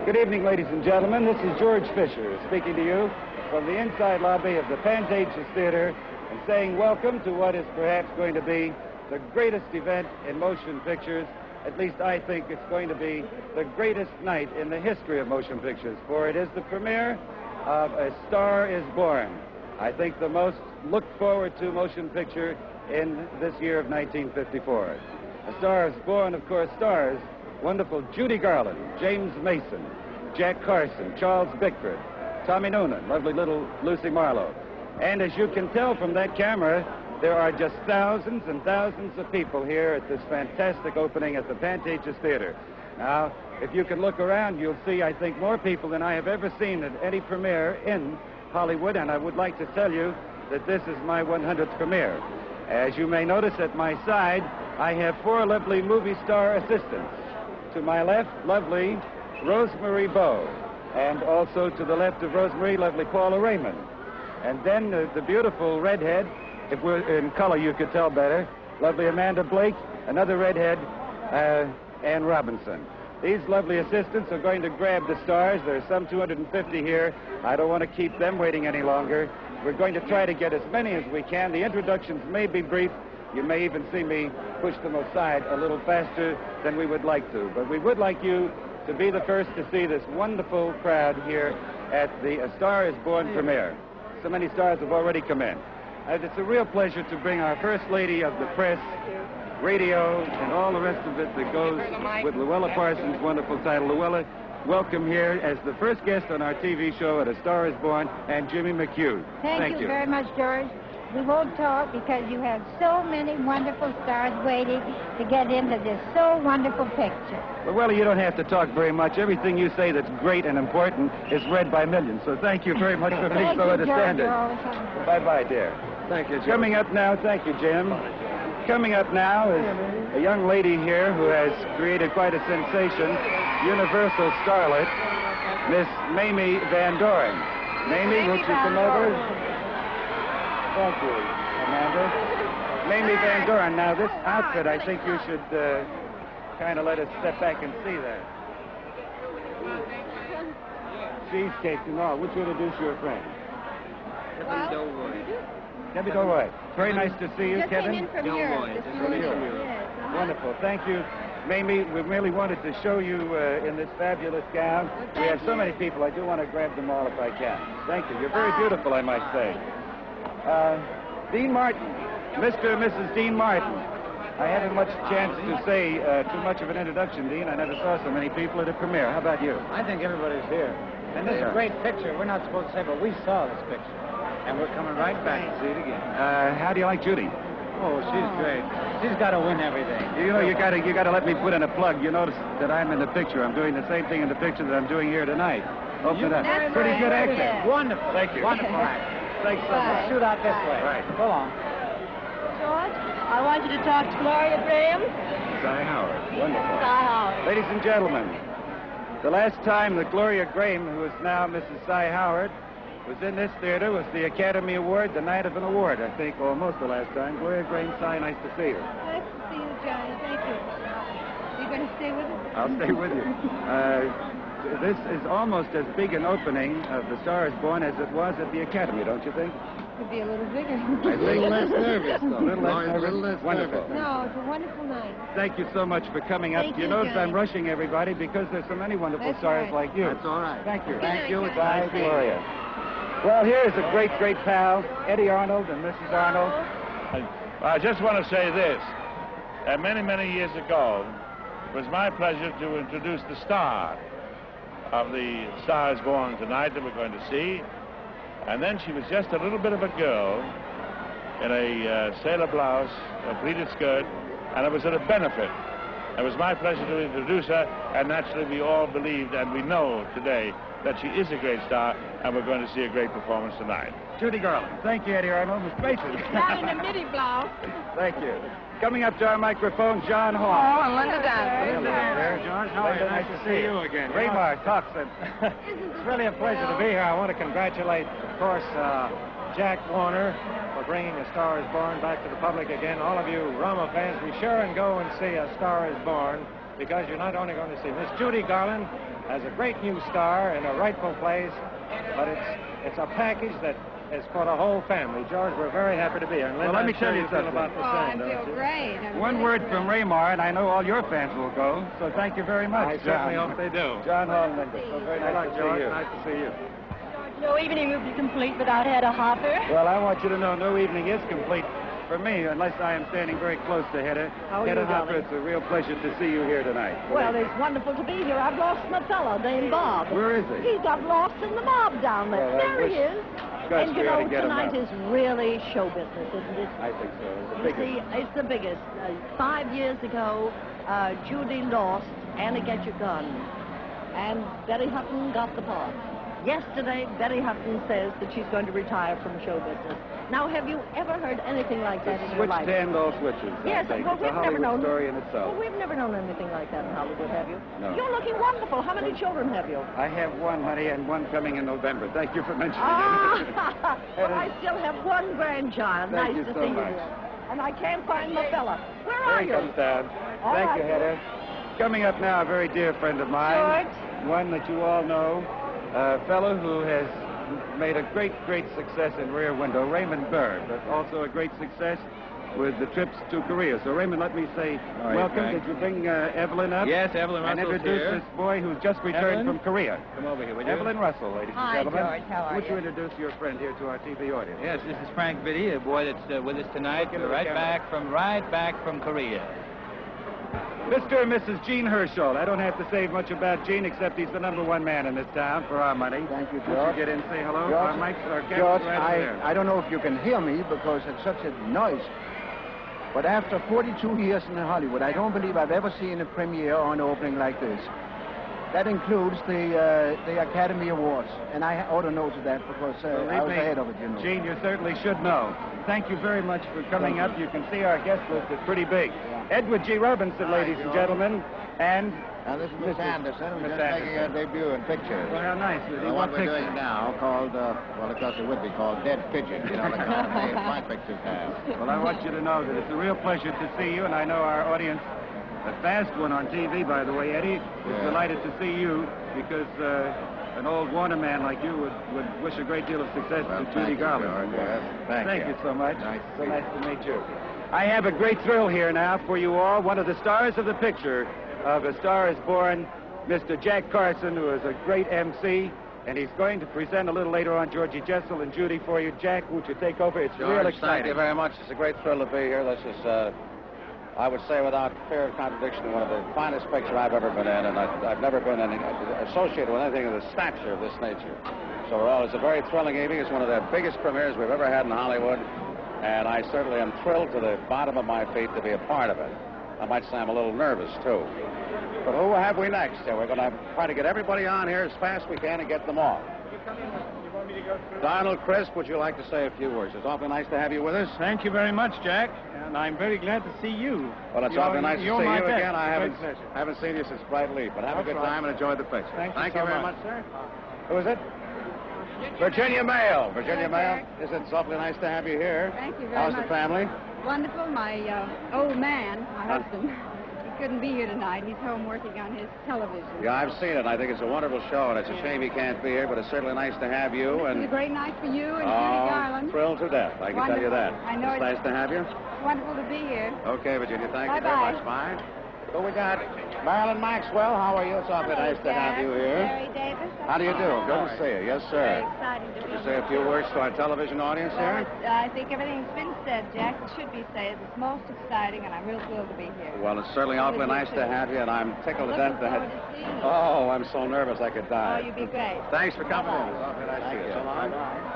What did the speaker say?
Good evening, ladies and gentlemen. This is George Fisher speaking to you from the inside lobby of the Pantages Theater and saying welcome to what is perhaps going to be the greatest event in motion pictures. At least I think it's going to be the greatest night in the history of motion pictures, for it is the premiere of A Star is Born. I think the most looked forward to motion picture in this year of 1954. A Star is Born, of course, stars wonderful Judy Garland, James Mason, Jack Carson, Charles Bickford, Tommy Noonan, lovely little Lucy Marlowe. And as you can tell from that camera, there are just thousands and thousands of people here at this fantastic opening at the Pantages Theater. Now, if you can look around, you'll see, I think, more people than I have ever seen at any premiere in Hollywood, and I would like to tell you that this is my 100th premiere. As you may notice at my side, I have four lovely movie star assistants. To my left, lovely Rosemary Bowe, and also to the left of Rosemary, lovely Paula Raymond. And then the beautiful redhead, if we're in color you could tell better, lovely Amanda Blake, another redhead, Ann Robinson. These lovely assistants are going to grab the stars. There are some 250 here. I don't want to keep them waiting any longer. We're going to try to get as many as we can. The introductions may be brief. You may even see me push them aside a little faster than we would like to. But we would like you to be the first to see this wonderful crowd here at the A Star is Born premiere. So many stars have already come in. It's a real pleasure to bring our First Lady of the Press, radio, and all the rest of it that goes with Luella Parsons' wonderful title. Luella, welcome here as the first guest on our TV show at A Star is Born, and Jimmy McHugh. Thank you very much, George. We won't talk because you have so many wonderful stars waiting to get into this so wonderful picture. Well, you don't have to talk very much. Everything you say that's great and important is read by millions. So thank you very much for being so understanding. Bye-bye, dear. Thank you, Jim. Coming up now, thank you, Jim. Coming up now is a young lady here who has created quite a sensation, Universal starlet, Miss Mamie Van Doren. Mamie, won't you come over? Thank you, Amanda. Mamie Van Doren. Now, this outfit, I think you should kind of let us step back and see that. Cheesecake and all. Would you introduce your friend? Debbie Dolroy. Very nice to see you, Kevin. Wonderful. Thank you, Mamie. We really wanted to show you in this fabulous gown. We have so many people. I do want to grab them all if I can. Thank you. You're very beautiful, I might say. Dean Martin, Mr. and Mrs. Dean Martin. I haven't much chance to say too much of an introduction, Dean. I never saw so many people at a premiere. How about you? I think everybody's here. And this is a great picture. We're not supposed to say, but we saw this picture. And we're coming right back to see it again. How do you like Judy? Oh, she's great. She's got to win everything. You know, you got to let me put in a plug. You notice that I'm in the picture. I'm doing the same thing in the picture that I'm doing here tonight. Open it up. Pretty good acting. Wonderful. Thank you. Wonderful acting. Thanks so much. Shoot out this way. Right. Go on. George, I want you to talk to Gloria Graham. Cy Howard. Wonderful. Cy Howard. Ladies and gentlemen, the last time that Gloria Graham, who is now Mrs. Cy Howard, was in this theater was the Academy Award, the night of an award, I think, almost the last time. Gloria Graham, Cy, nice to see you. Nice to see you, Johnny. Thank you. You going to stay with us? I'll stay with you. This is almost as big an opening of The Star is Born as it was at the Academy, don't you think? Could be a little bigger. A little less nervous, though. A little less nervous. Wonderful. No, it's a wonderful night. Thank you so much for coming up. Thank you you, notice Johnny. I'm rushing everybody because there's so many wonderful That's stars right. like you. That's all right. Thank you. Good night, Johnny. Bye, Gloria. Well, here's a great, great pal, Eddie Arnold and Mrs. Arnold. I just want to say this. Many, many years ago, it was my pleasure to introduce the star of The Star is Born tonight that we're going to see. And then she was just a little bit of a girl in a sailor blouse, a pleated skirt, and it was at a benefit. It was my pleasure to introduce her, and naturally we all believed and we know today that she is a great star, and we're going to see a great performance tonight. Judy Garland. Thank you, Eddie Arnold. Miss Mason. Not in a midi blouse. Thank you. Coming up to our microphone, John Hall. Oh, and Linda Dancy. There, George, how are you? Nice to see you again. Raymar Thompson. It's really a pleasure to be here. I want to congratulate, of course, Jack Warner for bringing A Star is Born back to the public again. All of you Rama fans, be sure and go and see A Star is Born, because you're not only going to see Miss Judy Garland, as a great new star in a rightful place, but it's a package that is for the whole family. George, we're very happy to be here. And Linda, Well, let me I'm tell sure you feel something. about the I same, feel don't you? great. I'm One really word great. from Raymar, and I know all your fans will go, so thank you very much. I certainly hope they do. John Hall and Linda, so very Good nice luck, to George. see you. Nice to see you. No evening would be complete without Hedda Hopper. Well, I want you to know no evening is complete for me unless I am standing very close to Hedda. How are Hedda you, Hopper, darling? it's a real pleasure to see you here tonight. Well, it's wonderful to be here. I've lost my fellow named Bob. Where is he? He got lost in the mob down there. Well, I there he wish- is. Gosh, And we you ought know, to get him tonight up. is really show business, isn't it? I think so. It's the You biggest. see, it's the biggest. 5 years ago, Judy lost Anna Get Your Gun, and Betty Hutton got the part. Yesterday, Betty Hutton says that she's going to retire from show business. Now, have you ever heard anything like that in your Switch life? to end all switches. Yes, I think. well, It's a we've never Hollywood known. story in itself. Well, we've never known anything like that in Hollywood, have you? No. You're looking wonderful. How many children have you? I have one, honey, and one coming in November. Thank you for mentioning Ah, it. well, I still have one grandchild. Thank Nice you to so see much. you here. And I can't find my fella. Where There are he you? comes down. All Thank right. you, Hedda. Coming up now, a very dear friend of mine. One that you all know. A fellow who has made a great, great success in Rear Window, Raymond Burr, but also a great success with the trips to Korea. So, Raymond, let me say All right, welcome. Frank. Did you bring Evelyn up? Yes, Evelyn And Russell's introduce here. this boy who's just returned Evelyn? from Korea. Come over here, would you? Evelyn Russell, ladies Hi, and gentlemen. George. How are Would you you? introduce your friend here to our TV audience? Yes, this is Frank Biddy, a boy that's with us tonight. Look into the Right camera. back from Korea. Mr. and Mrs. Gene Herschel. I don't have to say much about Gene, except he's the #1 man in this town for our money. Thank you, Would George. you get in and say hello? George, Our mics, our cameras George, are right there. I don't know if you can hear me because it's such a noise. But after 42 years in Hollywood, I don't believe I've ever seen a premiere or an opening like this. That includes the Academy Awards, and I ought to know to that because Believe I was me, ahead of it, you know. Gene, you certainly should know. Thank you very much for coming Thank up. you. You can see our guest list is pretty big. Yeah. Edward G. Robinson, ladies and gentlemen, and Now, this is Miss Anderson, who's Miss just making her Anderson. debut in pictures. Well, how nice. Would he The want one we're pictures? doing now called, well, of course it would be called Dead Pigeon, you know, the kind of name my pictures have. Well, I want you to know that it's a real pleasure to see you, and I know our audience, a fast one on TV, by the way, Eddie, is Yeah. delighted to see you because an old Warner man like you would wish a great deal of success Well, to thank Judy you, Garland. George, yes. Thank you. you so much. Nice so to nice meet to meet you. I have a great thrill here now for you all. One of the stars of the picture of A Star is Born, Mr. Jack Carson, who is a great MC, and he's going to present a little later on Georgie Jessel and Judy for you. Jack, won't you take over? It's real George, exciting. thank you very much. It's a great thrill to be here. This is, I would say without fear of contradiction, one of the finest pictures I've ever been in, and I've never been associated with anything of the stature of this nature. So it's a very thrilling evening. It's one of the biggest premieres we've ever had in Hollywood, and I certainly am thrilled to the bottom of my feet to be a part of it. I might say I'm a little nervous, too. But who have we next? We're going to try to get everybody on here as fast as we can and get them off. Donald Crisp, would you like to say a few words? It's awfully nice to have you with us. Thank you very much, Jack, and I'm very glad to see you. Well, it's You're- awfully nice to see you're you my best. again. I Great pleasure. haven't seen you since Bright Leaf, but have a That's good right. time and enjoy the picture. Thank you you so very much. much, sir. Who is it? Virginia Mail. Virginia Hello, Mail. Jack. It's awfully nice to have you here. Thank you very How's much. the family? Wonderful. My old man, my husband, he couldn't be here tonight. He's home working on his television. Yeah, I've seen it. I think it's a wonderful show, and it's a shame he can't be here, but it's certainly nice to have you. It's a And great night for you and Judy Garland. thrilled to death. I can tell you that. I know It's it's- nice to have you. Wonderful to be here. Okay, Virginia, thank you Bye-bye. very much. Bye. So we got Marilyn Maxwell. How are you? It's awfully nice to have you here. Mary Davis. How do you do? Good to see you. Yes, Very sir. exciting to be Would you say here. a few words to our television audience Well, here? I think everything's been said, Jack. It should be said. It's most exciting, and I'm real thrilled to be here. Well, it's certainly awfully you nice too. to have you, and I'm tickled to Looking death to have. forward to seeing you. Oh, I'm so nervous I could Oh, die. you'd be great. Thanks for coming in. Bye-bye. It's awfully nice to see you. So long. Bye-bye.